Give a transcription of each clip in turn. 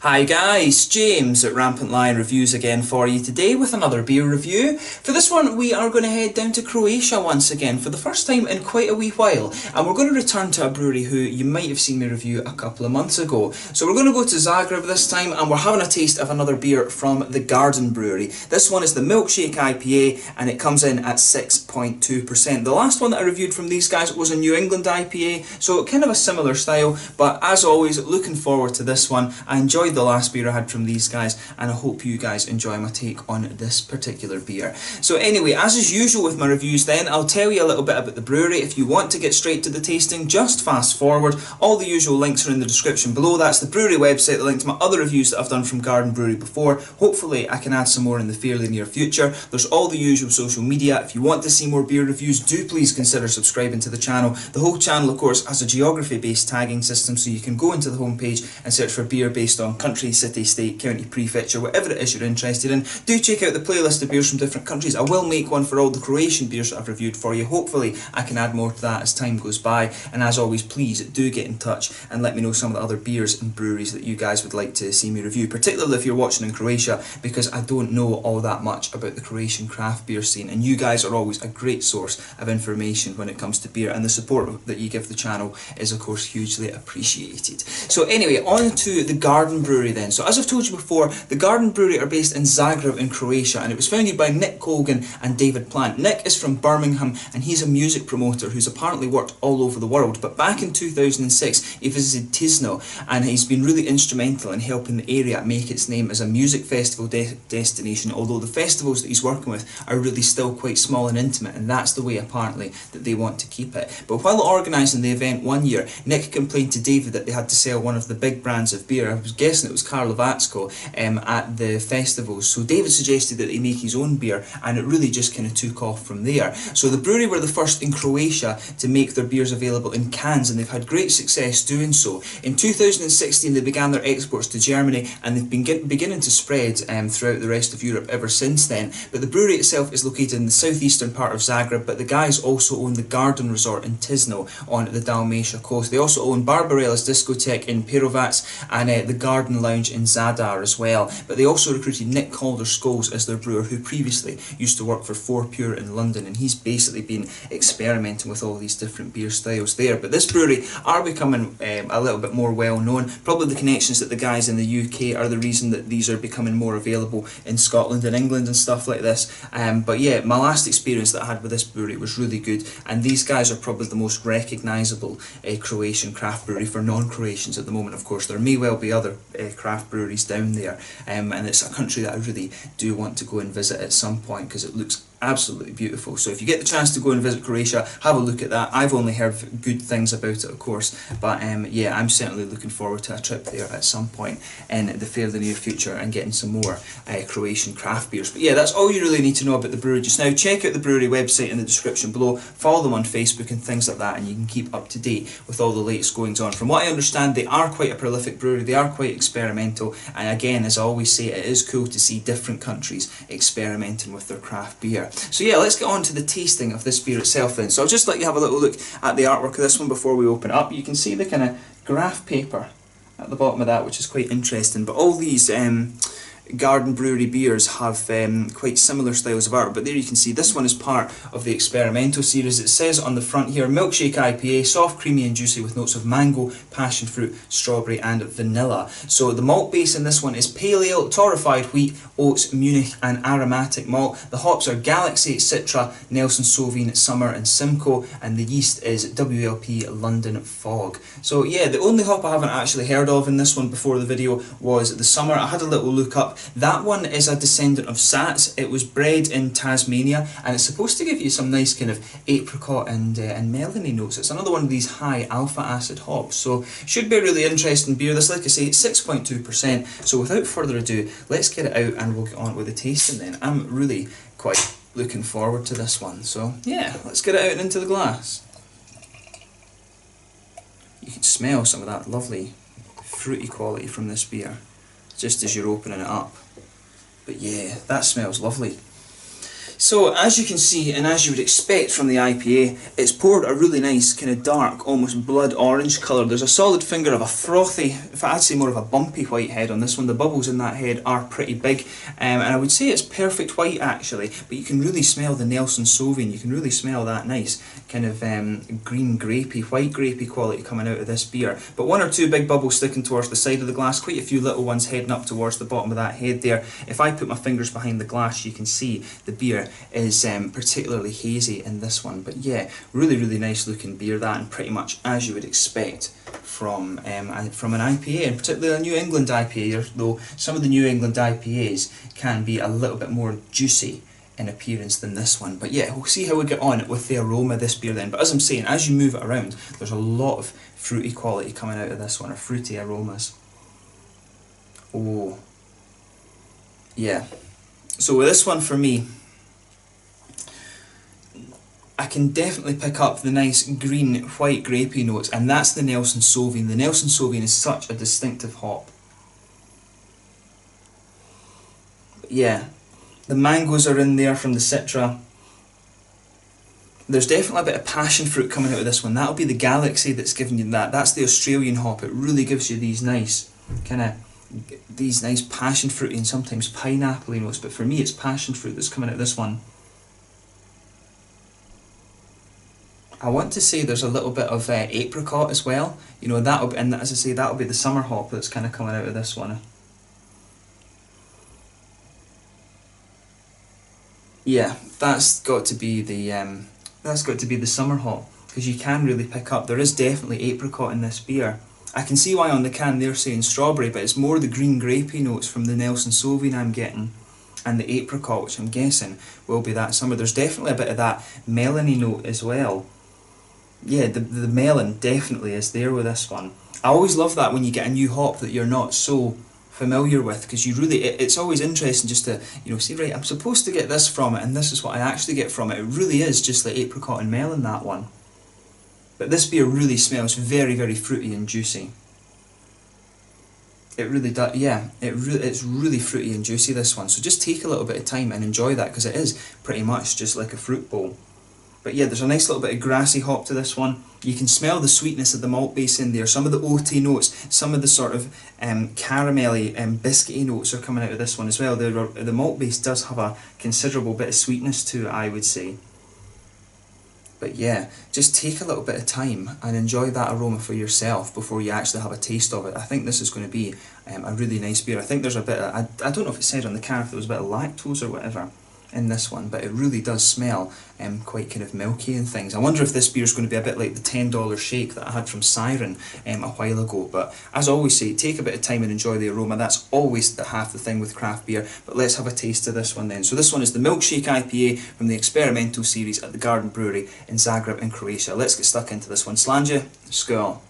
Hi guys, James at Rampant Lion Reviews again for you today with another beer review. For this one we are going to head down to Croatia once again for the first time in quite a wee while, and we're going to return to a brewery who you might have seen me review a couple of months ago. So we're going to go to Zagreb this time and we're having a taste of another beer from the Garden Brewery. This one is the Milkshake IPA and it comes in at 6.2%. The last one that I reviewed from these guys was a New England IPA, so kind of a similar style, but as always looking forward to this one. I enjoyed the last beer I had from these guys and I hope you guys enjoy my take on this particular beer. So anyway, as is usual with my reviews then, I'll tell you a little bit about the brewery. If you want to get straight to the tasting, just fast forward. All the usual links are in the description below. That's the brewery website, the link to my other reviews that I've done from Garden Brewery before. Hopefully I can add some more in the fairly near future. There's all the usual social media. If you want to see more beer reviews, do please consider subscribing to the channel. The whole channel of course has a geography based tagging system, so you can go into the homepage and search for beer based on country, city, state, county, prefecture, whatever it is you're interested in. Do check out the playlist of beers from different countries. I will make one for all the Croatian beers that I've reviewed for you. Hopefully I can add more to that as time goes by, and as always please do get in touch and let me know some of the other beers and breweries that you guys would like to see me review, particularly if you're watching in Croatia, because I don't know all that much about the Croatian craft beer scene, and you guys are always a great source of information when it comes to beer, and the support that you give the channel is of course hugely appreciated. So anyway, on to the Garden Brewery then. So as I've told you before, the Garden Brewery are based in Zagreb in Croatia, and it was founded by Nick Colgan and David Plant. Nick is from Birmingham and he's a music promoter who's apparently worked all over the world, but back in 2006 he visited Tisno and he's been really instrumental in helping the area make its name as a music festival destination, although the festivals that he's working with are really still quite small and intimate, and that's the way apparently that they want to keep it. But while organising the event one year, Nick complained to David that they had to sell one of the big brands of beer. I was guessing it was Karlovatsko at the festivals, so David suggested that they make his own beer, and it really just kind of took off from there. So the brewery were the first in Croatia to make their beers available in cans, and they've had great success doing so. In 2016 they began their exports to Germany, and they've been beginning to spread throughout the rest of Europe ever since then. But the brewery itself is located in the southeastern part of Zagreb, but the guys also own the Garden Resort in Tisno on the Dalmatia coast. They also own Barbarella's Discotheque in Perovac and the Garden Lounge in Zadar as well. But they also recruited Nick Calder-Scholes as their brewer, who previously used to work for 4 Pure in London, and he's basically been experimenting with all these different beer styles there. But this brewery are becoming a little bit more well known. Probably the connections that the guys in the UK are the reason that these are becoming more available in Scotland and England and stuff like this. But yeah, my last experience that I had with this brewery was really good, and these guys are probably the most recognisable Croatian craft brewery for non-Croatians at the moment. Of course there may well be other craft breweries down there, and it's a country that I really do want to go and visit at some point because it looks absolutely beautiful. So if you get the chance to go and visit Croatia, have a look at that. I've only heard good things about it of course, but yeah, I'm certainly looking forward to a trip there at some point in the fairly near future and getting some more Croatian craft beers. But yeah, that's all you really need to know about the brewery just now. Check out the brewery website in the description below, follow them on Facebook and things like that, and you can keep up to date with all the latest goings on. From what I understand, they are quite a prolific brewery, they are quite experimental, and again, as I always say, it is cool to see different countries experimenting with their craft beer. So yeah, let's get on to the tasting of this beer itself then. So I'll just let you have a little look at the artwork of this one before we open it up. You can see the kind of graph paper at the bottom of that, which is quite interesting. But all these Garden Brewery beers have quite similar styles of art, but there you can see this one is part of the experimental series. It says on the front here, Milkshake IPA, soft, creamy and juicy with notes of mango, passion fruit, strawberry and vanilla. So the malt base in this one is pale ale, torrefied wheat, oats, Munich and aromatic malt. The hops are Galaxy, Citra, Nelson Sauvin, Summer and Simcoe, and the yeast is WLP London Fog. So yeah, the only hop I haven't actually heard of in this one before the video was the Summer. I had a little look up. That one is a descendant of Sats. It was bred in Tasmania, and it's supposed to give you some nice kind of apricot and melony notes. It's another one of these high alpha acid hops, so should be a really interesting beer. This, like I say, 6.2%. So without further ado, let's get it out and we'll get on with the tasting then. I'm really quite looking forward to this one. So yeah, let's get it out and into the glass. You can smell some of that lovely fruity quality from this beer just as you're opening it up. But yeah, that smells lovely. So as you can see, and as you would expect from the IPA, it's poured a really nice kind of dark, almost blood orange colour. There's a solid finger of a frothy, in fact I'd say more of a bumpy white head on this one. The bubbles in that head are pretty big, and I would say it's perfect white actually, but you can really smell the Nelson Sauvin. You can really smell that nice kind of green grapey, white grapey quality coming out of this beer. But one or two big bubbles sticking towards the side of the glass, quite a few little ones heading up towards the bottom of that head there. If I put my fingers behind the glass, you can see the beer is particularly hazy in this one. But yeah, really nice looking beer, that, and pretty much as you would expect from an IPA, and particularly a New England IPA, though some of the New England IPAs can be a little bit more juicy in appearance than this one. But yeah, we'll see how we get on with the aroma of this beer then. But as I'm saying, as you move it around, there's a lot of fruity quality coming out of this one, or fruity aromas. Oh yeah, so with this one for me, I can definitely pick up the nice green, white, grapey notes, and that's the Nelson Sauvin. The Nelson Sauvin is such a distinctive hop. But yeah, the mangoes are in there from the Citra. There's definitely a bit of passion fruit coming out of this one. That'll be the Galaxy that's giving you that. That's the Australian hop. It really gives you these nice passion fruity and sometimes pineapple notes. But for me, it's passion fruit that's coming out of this one. I want to say there's a little bit of apricot as well. You know, that'll be, and as I say, that'll be the summer hop that's kind of coming out of this one. Yeah, that's got to be the summer hop, because you can really pick up. There is definitely apricot in this beer. I can see why on the can they're saying strawberry, but it's more the green grapey notes from the Nelson Sauvin I'm getting, and the apricot, which I'm guessing will be that summer. There's definitely a bit of that melony note as well. Yeah, the melon definitely is there with this one. I always love that when you get a new hop that you're not so familiar with, because you really, it's always interesting just to, you know, say, right, I'm supposed to get this from it, and this is what I actually get from it. It really is just like apricot and melon, that one. But this beer really smells very fruity and juicy. It really does, yeah, it's really fruity and juicy, this one. So just take a little bit of time and enjoy that, because it is pretty much just like a fruit bowl. But yeah, there's a nice little bit of grassy hop to this one. You can smell the sweetness of the malt base in there. Some of the oaty notes, some of the sort of caramelly, biscuity notes are coming out of this one as well. The malt base does have a considerable bit of sweetness to it, I would say. But yeah, just take a little bit of time and enjoy that aroma for yourself before you actually have a taste of it. I think this is going to be a really nice beer. I think there's a bit of, I don't know if it said on the can if there was a bit of lactose or whatever in this one, but it really does smell quite kind of milky and things. I wonder if this beer is going to be a bit like the $10 shake that I had from Siren a while ago. But as I always say, take a bit of time and enjoy the aroma. That's always half the thing with craft beer. But let's have a taste of this one then. So this one is the Milkshake IPA from the experimental series at the Garden Brewery in Zagreb in Croatia. Let's get stuck into this one. Slanje, skål.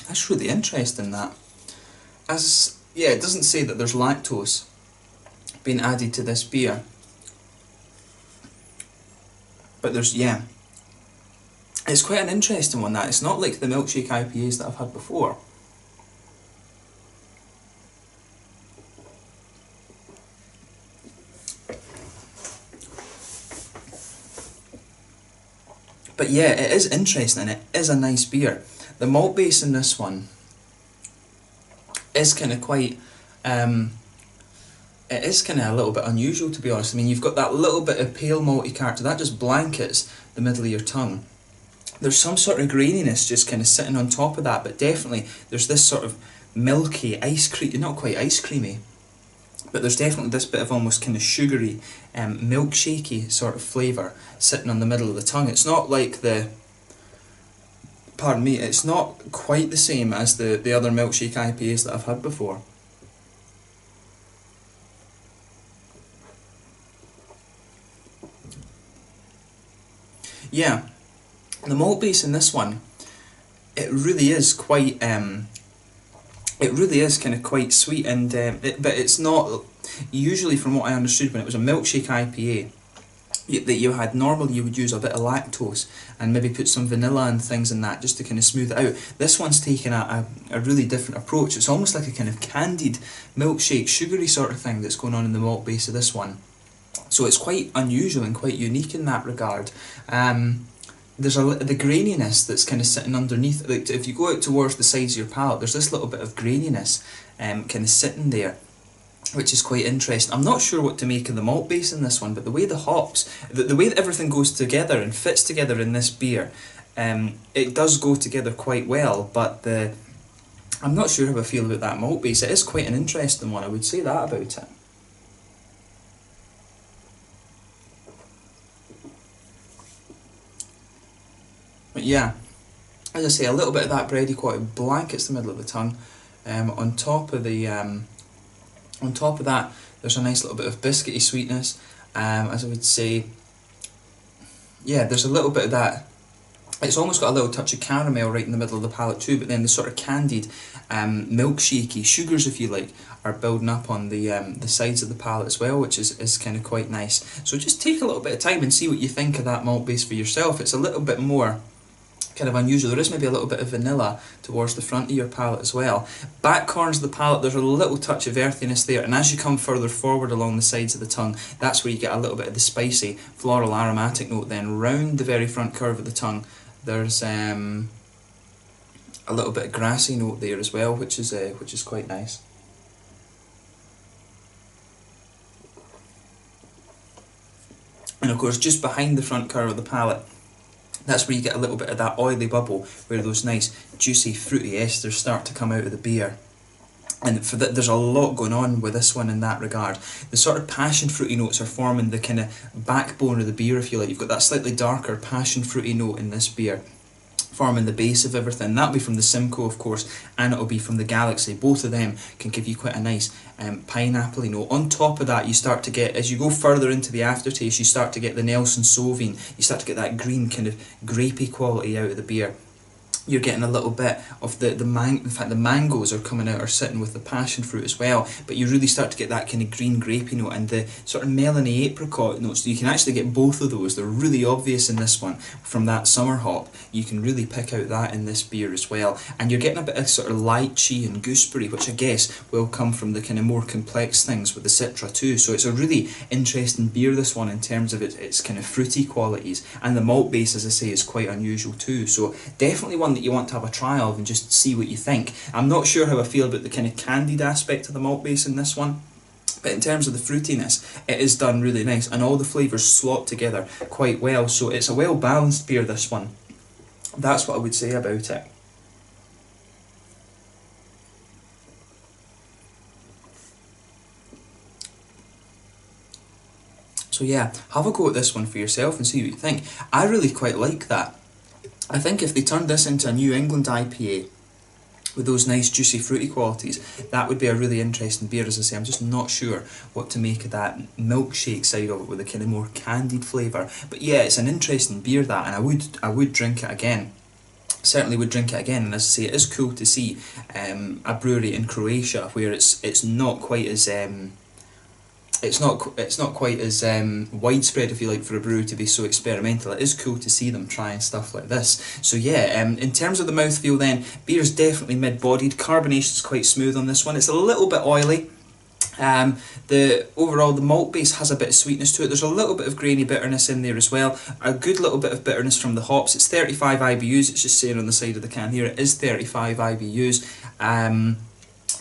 That's really interesting, that. Yeah, it doesn't say that there's lactose being added to this beer. But there's, yeah. It's quite an interesting one, that. It's not like the Milkshake IPAs that I've had before. But yeah, it is interesting and it is a nice beer. The malt base in this one is kind of quite, it is kind of a little bit unusual, to be honest. I mean, you've got that little bit of pale malty character, that just blankets the middle of your tongue. There's some sort of graininess just kind of sitting on top of that, but definitely there's this sort of milky, ice cream, not quite ice creamy, but there's definitely this bit of almost kind of sugary, milkshakey sort of flavour sitting on the middle of the tongue. It's not like the, pardon me, it's not quite the same as the other Milkshake IPAs that I've had before. Yeah, the malt base in this one, it really is quite, it really is kind of quite sweet, and but it's not, usually from what I understood when it was a Milkshake IPA, that you had. Normally you would use a bit of lactose and maybe put some vanilla and things in that just to kind of smooth it out. This one's taken a really different approach. It's almost like a kind of candied milkshake, sugary sort of thing that's going on in the malt base of this one. So it's quite unusual and quite unique in that regard. There's the graininess that's kind of sitting underneath. Like if you go out towards the sides of your palate, there's this little bit of graininess kind of sitting there, which is quite interesting. I'm not sure what to make of the malt base in this one, but the way the hops, the way that everything goes together and fits together in this beer, it does go together quite well, but I'm not sure how I feel about that malt base. It is quite an interesting one, I would say that about it. But yeah, as I say, a little bit of that bready quality blankets the middle of the tongue. On top of that, there's a nice little bit of biscuity sweetness. As I would say, yeah, there's a little bit of that. It's almost got a little touch of caramel right in the middle of the palate too, but then the sort of candied, milkshakey sugars, if you like, are building up on the sides of the palate as well, which is kind of quite nice. So just take a little bit of time and see what you think of that malt base for yourself. It's a little bit more kind of unusual. There is maybe a little bit of vanilla towards the front of your palate as well. Back corners of the palate, there's a little touch of earthiness there, and as you come further forward along the sides of the tongue, that's where you get a little bit of the spicy, floral, aromatic note. Then round the very front curve of the tongue, there's a little bit of grassy note there as well, which is quite nice. And of course, just behind the front curve of the palate, that's where you get a little bit of that oily bubble, where those nice, juicy, fruity esters start to come out of the beer. And for that, there's a lot going on with this one in that regard. The sort of passion fruity notes are forming the kind of backbone of the beer, if you like. You've got that slightly darker passion fruity note in this beer, forming the base of everything. That'll be from the Simcoe, of course, and it'll be from the Galaxy. Both of them can give you quite a nice pineapple-y note. On top of that, you start to get, as you go further into the aftertaste, you start to get the Nelson Sauvin. You start to get that green kind of grapey quality out of the beer. You're getting a little bit of in fact the mangoes are coming out, or sitting with the passion fruit as well, but you really start to get that kind of green grapey note and the sort of melony apricot notes. So you can actually get both of those. They're really obvious in this one from that summer hop. You can really pick out that in this beer as well, and you're getting a bit of sort of lychee and gooseberry, which I guess will come from the kind of more complex things with the Citra too. So it's a really interesting beer, this one, in terms of its kind of fruity qualities, and the malt base, as I say, is quite unusual too. So definitely one that you want to have a try of and just see what you think. I'm not sure how I feel about the kind of candied aspect of the malt base in this one, but in terms of the fruitiness, it is done really nice, and all the flavours slot together quite well. So it's a well balanced beer, this one. That's what I would say about it. So yeah, have a go at this one for yourself and see what you think. I really quite like that. I think if they turned this into a New England IPA with those nice juicy fruity qualities, that would be a really interesting beer. As I say, I'm just not sure what to make of that milkshake side of it with a kind of more candied flavour. But yeah, it's an interesting beer, that, and I would drink it again. Certainly would drink it again. And as I say, it is cool to see a brewery in Croatia where it's not quite as it's not quite as widespread, if you like, for a brewery to be so experimental. It is cool to see them trying stuff like this. So yeah, in terms of the mouthfeel then, beer's definitely mid-bodied. Carbonation's quite smooth on this one. It's a little bit oily. The malt base has a bit of sweetness to it. There's a little bit of grainy bitterness in there as well. A good little bit of bitterness from the hops. It's 35 IBUs. It's just saying on the side of the can here, it is 35 IBUs.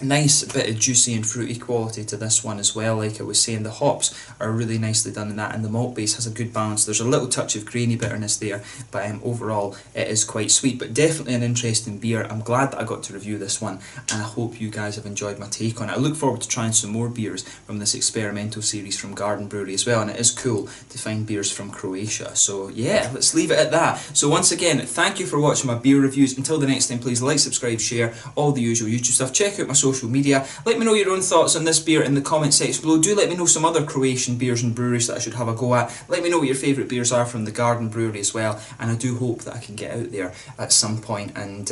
Nice bit of juicy and fruity quality to this one as well. Like I was saying, the hops are really nicely done in that, and the malt base has a good balance. There's a little touch of grainy bitterness there, but overall it is quite sweet, but definitely an interesting beer. I'm glad that I got to review this one, and I hope you guys have enjoyed my take on it. I look forward to trying some more beers from this experimental series from Garden Brewery as well, and it is cool to find beers from Croatia. So yeah, let's leave it at that. So once again, thank you for watching my beer reviews. Until the next time, please like, subscribe, share, all the usual YouTube stuff. Check out my social media. Let me know your own thoughts on this beer in the comment section below. Do let me know some other Croatian beers and breweries that I should have a go at. Let me know what your favourite beers are from the Garden Brewery as well, and I do hope that I can get out there at some point and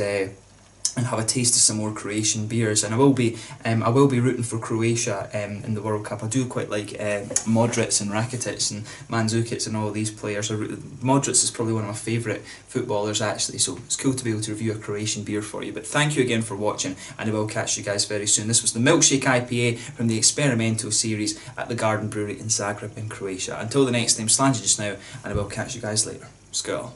and have a taste of some more Croatian beers. And I will be rooting for Croatia in the World Cup. I do quite like Modric and Rakitic and Mandzukic and all these players. Modric is probably one of my favourite footballers actually, so it's cool to be able to review a Croatian beer for you. But thank you again for watching, and I will catch you guys very soon. This was the Milkshake IPA from the experimental series at the Garden Brewery in Zagreb in Croatia. Until the next time, slange just now, and I will catch you guys later. Skål.